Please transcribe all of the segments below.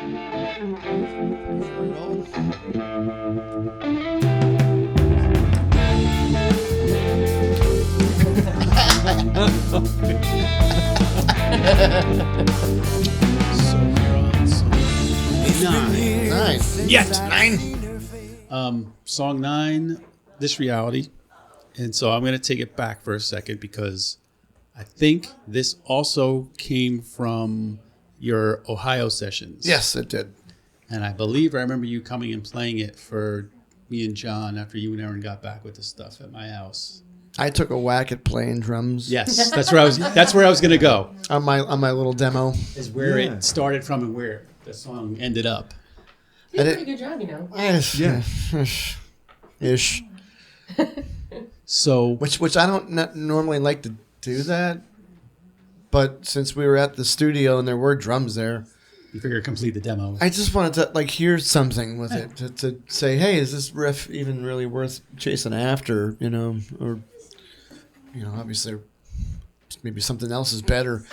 Nine. Yes, 9. Song 9, This Reality. And so I'm going to take it back for a second because I think this also came from your Ohio sessions. Yes, it did. And I believe I remember you coming and playing it for me and John after you and Aaron got back with the stuff at my house. I took a whack at playing drums. Yes, that's where I was going to go. On my little demo. Is where it started from and where the song ended up. You did a pretty good job, you know. Ish. So Which I don't normally like to do that, but since we were at the studio and there were drums there, you figure complete the demo. I just wanted to like hear something with it to say, hey, is this riff even really worth chasing after? You know, or obviously maybe something else is better.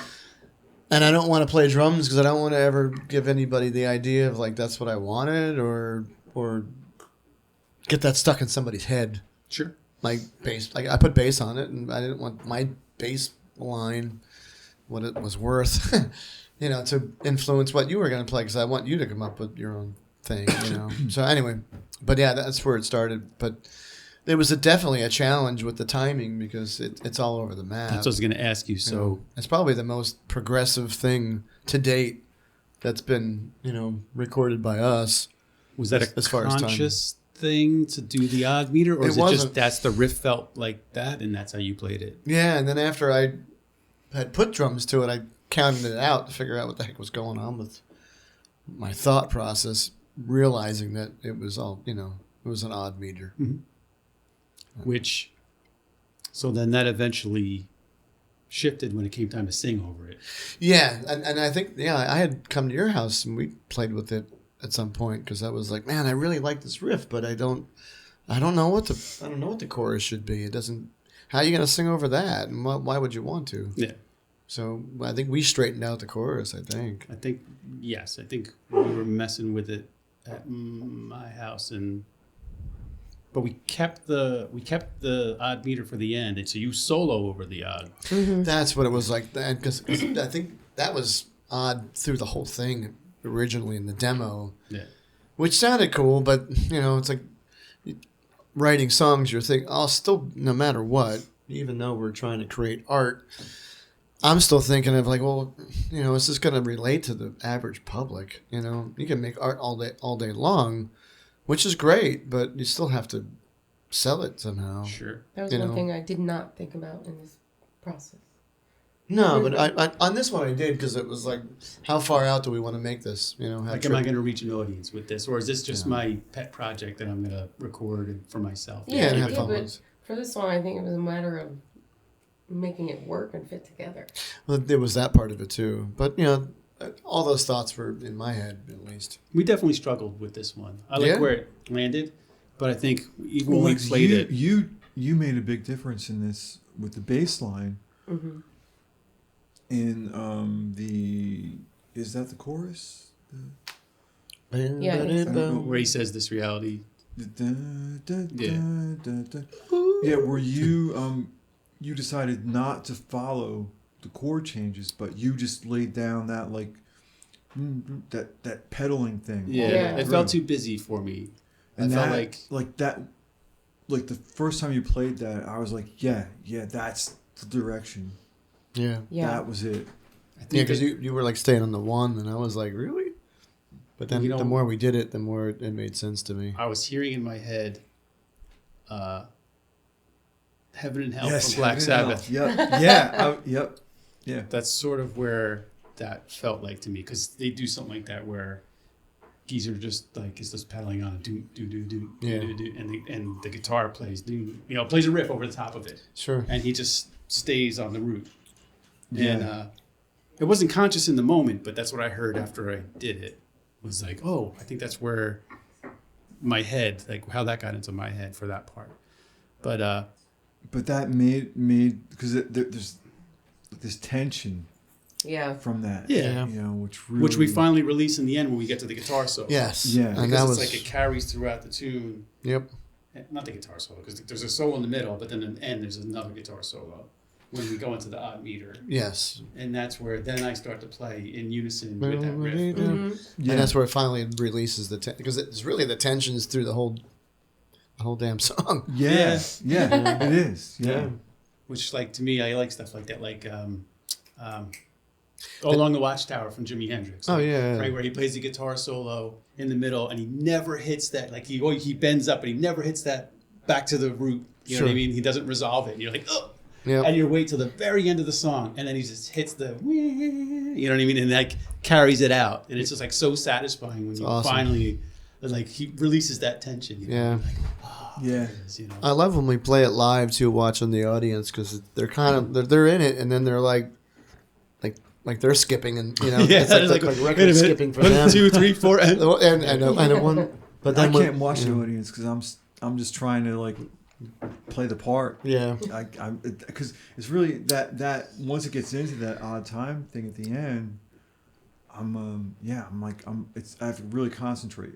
And I don't want to play drums because I don't want to ever give anybody the idea of like that's what I wanted or get that stuck in somebody's head. Sure. Like bass, like I put bass on it, and I didn't want my bass line, what it was worth, to influence what you were going to play because I want you to come up with your own thing, So anyway, but yeah, that's where it started. But there was definitely a challenge with the timing because it's all over the map. That's what I was going to ask you. So it's probably the most progressive thing to date that's been recorded by us. Was that as far as conscious thing to do the odd meter, or is it wasn't. just that's the riff felt like that and that's how you played it? Yeah, and then after I had put drums to it, I counted it out to figure out what the heck was going on with my thought process, realizing that it was all, it was an odd meter. Mm-hmm. So then that eventually shifted when it came time to sing over it. Yeah, and I think, I had come to your house and we played with it at some point because I was like, man, I really like this riff, but I don't know what the chorus should be. It doesn't. How are you going to sing over that? And why would you want to? Yeah. So I think we straightened out the chorus. I think Yes. I think we were messing with it at my house, but we kept the odd meter for the end, and so you solo over the odd. Mm-hmm. That's what it was like then, because I think that was odd through the whole thing originally in the demo. Yeah. Which sounded cool, but it's like writing songs. You're thinking, still, no matter what, even though we're trying to create art, I'm still thinking of like, well, is this going to relate to the average public? You can make art all day long, which is great, but you still have to sell it somehow. Sure. That was one thing I did not think about in this process. No, but I on this one I did because it was like, how far out do we want to make this? Am I going to reach an audience with this, or is this just my pet project that I'm going to record for myself? Yeah, and have fun with but for this one, I think it was a matter of making it work and fit together. Well, there was that part of it too, but all those thoughts were in my head at least. We definitely struggled with this one. I like where it landed, but I think even when we played it, you made a big difference in this with the bass line. Mm-hmm. In is that the chorus? Yeah, where he says this reality. Yeah, where you decided not to follow the chord changes, but you just laid down that like that pedaling thing. Yeah. It felt too busy for me. And I that, felt like that, like the first time you played that, I was like, yeah, that's the direction. Yeah. That was it. Because you were like staying on the one, and I was like, really? But then the more we did it, the more it made sense to me. I was hearing in my head, Heaven and Hell from Black Sabbath. Yep. Yeah. That's sort of where that felt like to me, because they do something like that where geezer just like is just pedaling on a do do do do do do, and the guitar plays plays a riff over the top of it. Sure. And he just stays on the root. Yeah. And it wasn't conscious in the moment, but that's what I heard after I did it. Was like, oh, I think that's where my head, like how that got into my head for that part. But that made because there's this tension Yeah. from that. Yeah. You know, which we finally release in the end when we get to the guitar solo. Yes. Yeah. And Because that it's was like it carries throughout the tune. Yep. Not the guitar solo, because there's a solo in the middle, but then in the end there's another guitar solo when we go into the odd meter. Yes. And that's where then I start to play in unison with that riff. And that's where it finally releases because it's really the tensions through the whole damn song. Yeah. Yeah. It is. Yeah. Which, like, to me, I like stuff like that, like Along the Watchtower from Jimi Hendrix. Oh, Like, yeah. right, where he plays the guitar solo in the middle and he never hits that, like he bends up and he never hits that back to the root. You know what I mean? He doesn't resolve it. And you're like, oh. Yep. And you wait till the very end of the song, and then he just hits the, you know what I mean, and like carries it out, and it's just like so satisfying when you awesome. finally, like, he releases that tension. You know? Yeah. Like, oh, Yeah. there it is, you know? I love when we play it live too, watching the audience, because they're kind of they're in it, and then they're like they're skipping, and you know, Yeah, it's like wait a record minute. skipping for 1, them. 2, 3, 4, and and one, but I then can't watch the audience because I'm just trying to like play the part. Yeah. Because it's really that once it gets into that odd time thing at the end, I have to really concentrate.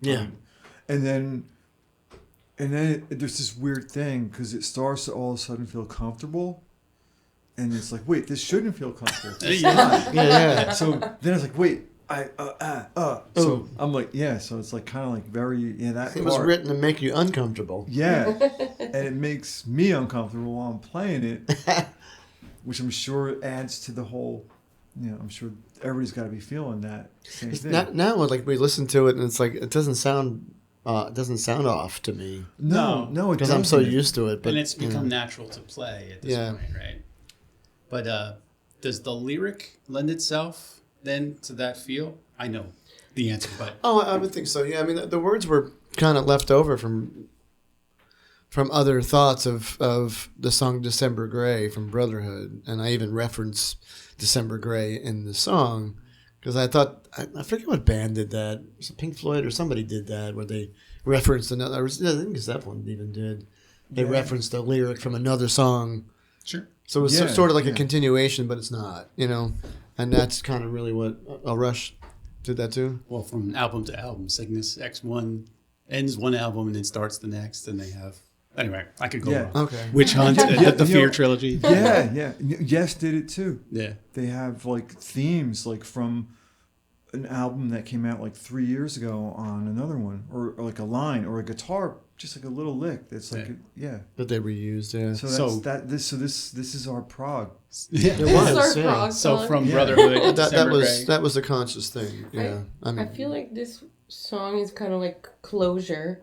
Yeah. And then there's this weird thing because it starts to all of a sudden feel comfortable, and it's like, wait, this shouldn't feel comfortable. It's not. Yeah. So then it's like, wait, So I'm like, yeah. So it's like kind of like that. It was written to make you uncomfortable. Yeah, and it makes me uncomfortable while I'm playing it, which I'm sure adds to the whole. You know, I'm sure everybody's got to be feeling that same thing. Now, like we listen to it, and it's like it doesn't sound off to me. No, because I'm so used to it. But and it's become natural to play at this point, right? But does the lyric lend itself then to that feel? I know the answer, but I would think so. Yeah, I mean the words were kind of left over from other thoughts of the song December Gray from Brotherhood, and I even reference December Gray in the song because I thought I forget what band did that. Was it Pink Floyd or somebody did that where they referenced another? I think Zeppelin even did. They referenced a lyric from another song. Sure. So it was sort of like a continuation, but it's not. You know, and that's kind of really what Rush did that too. Well, from album to album, Cygnus X1 ends one album and then starts the next, and they have. Anyway, I could go on. Okay. Witch Hunt, the Fear trilogy. Yeah. Yes did it too. Yeah. They have like themes like from an album that came out like 3 years ago on another one, or like a line or a guitar, just like a little lick. That's like that they reused. Yeah. So this is our prog. Yeah, it was. Our prog So song. from Brotherhood, that was a conscious thing. Yeah. I feel like this song is kind of like closure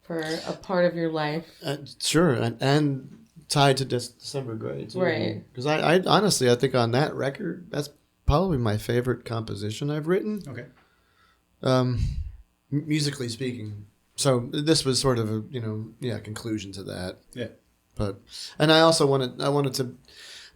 for a part of your life. Sure, and tied to December Gray too. Right. Because I honestly, I think on that record, that's probably my favorite composition I've written. Okay. Musically speaking. So this was sort of a conclusion to that. Yeah. And I also wanted to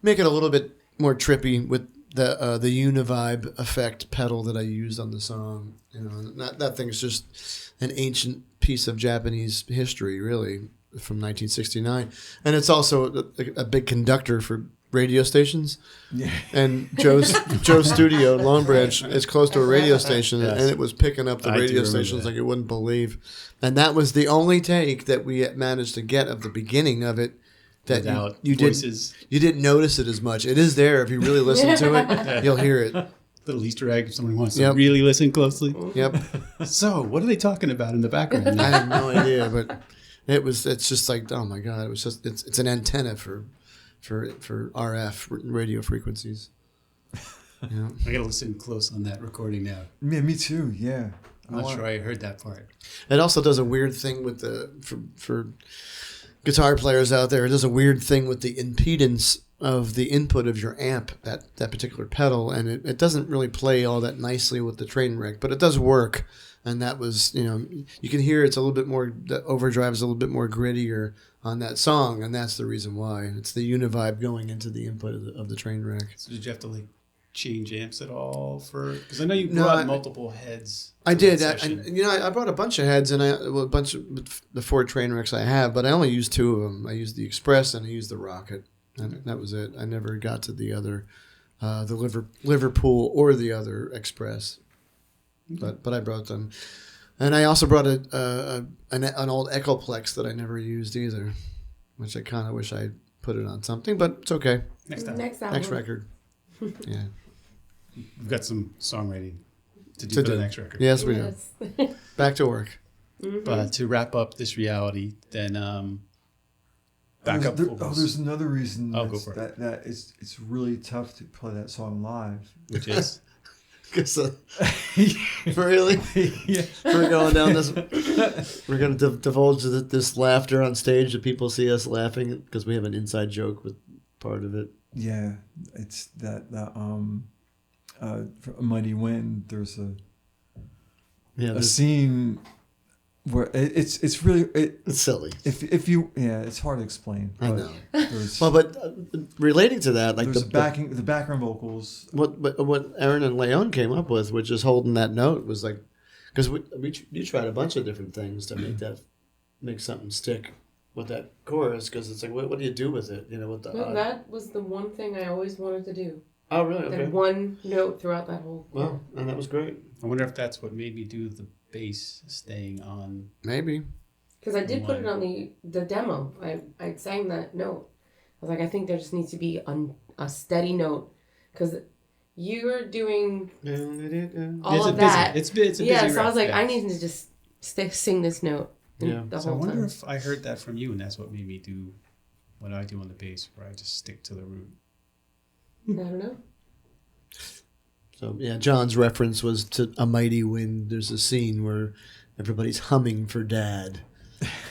make it a little bit more trippy with the Univibe effect pedal that I used on the song. You know, that thing's just an ancient piece of Japanese history, really, from 1969, and it's also a big conductor for radio stations. Yeah. And Joe's studio in Long Branch is close to a radio station, and it was picking up the radio stations like you wouldn't believe. And that was the only take that we managed to get of the beginning of it. That you didn't notice it as much. It is there if you really listen to it. You'll hear it. Little Easter egg if someone wants to really listen closely. Yep. So, what are they talking about in the background? I have no idea, but it's just like, oh my God, it's an antenna for RF radio frequencies. Yeah. I gotta listen close on that recording now. Yeah, me too. Yeah. I'm not sure I heard that part. It also does a weird thing with for guitar players out there. It does a weird thing with the impedance of the input of your amp, that particular pedal, and it doesn't really play all that nicely with the train wreck, but it does work. And that was, you can hear it's a little bit more, the overdrive is a little bit more grittier on that song, and that's the reason why. It's the Univibe going into the input of the train wreck. So did you have to change amps at all because I know you brought multiple heads. I did. I brought a bunch of heads and a bunch of the 4 train wrecks I have, but I only used 2 of them. I used the Express and I used the Rocket. And that was it. I never got to the other the Liverpool or the other Express. But I brought them, and I also brought an old Echoplex that I never used either, which I kind of wish I put it on something, but it's okay. Next time. Next album. Next record. Yeah. We've got some songwriting to do To for the do. next record. Yes, we do. Yes. Back to work. But to wrap up this reality, then backup vocals, there's another reason Oh, go for it. that it's really tough to play that song live. which is Really? Yeah. We're going down this. We're going to divulge this laughter on stage that people see us laughing because we have an inside joke with part of it. Yeah, it's that for A Mighty Wind. There's a scene where it's really it's silly. If you it's hard to explain. I but know. There's, Well, but relating to that, like there's the background vocals. what Aaron and Leon came up with, which is holding that note, was like, because you tried a bunch of different things to make something stick with that chorus, because it's like, what do you do with it? You know, with the Well, that was the one thing I always wanted to do. oh really? Okay. That one note throughout that whole. Well, and that was great. I wonder if that's what made me do the bass staying on. Maybe. Because I did put it on the demo. I sang that note. I was like, I think there just needs to be a steady note. Because you're doing all of that. It's a busy yeah, so I rap, was like, yeah. I need to just sing this note the So I whole wonder time. if I heard that from you, and that's what made me do what I do on the bass, where I just stick to the root. I don't know. So yeah, John's reference was to A Mighty Wind. There's a scene where everybody's humming for Dad,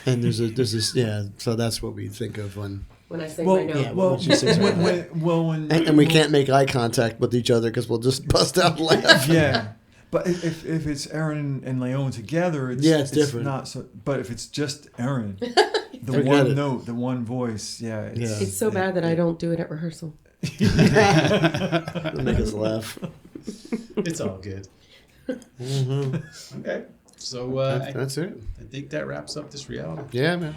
and there's this So that's what we think of when When I sing my note. yeah, when she sings her note. And we can't make eye contact with each other because we'll just bust out laughing. Yeah, but if it's Aaron and Leon together, it's different. Not so. But if it's just Aaron, the Forget one it. note, the one voice, It's so bad that I don't do it at rehearsal. It'll make us laugh. It's all good. Okay. So That's it. I think that wraps up this reality. Yeah, man.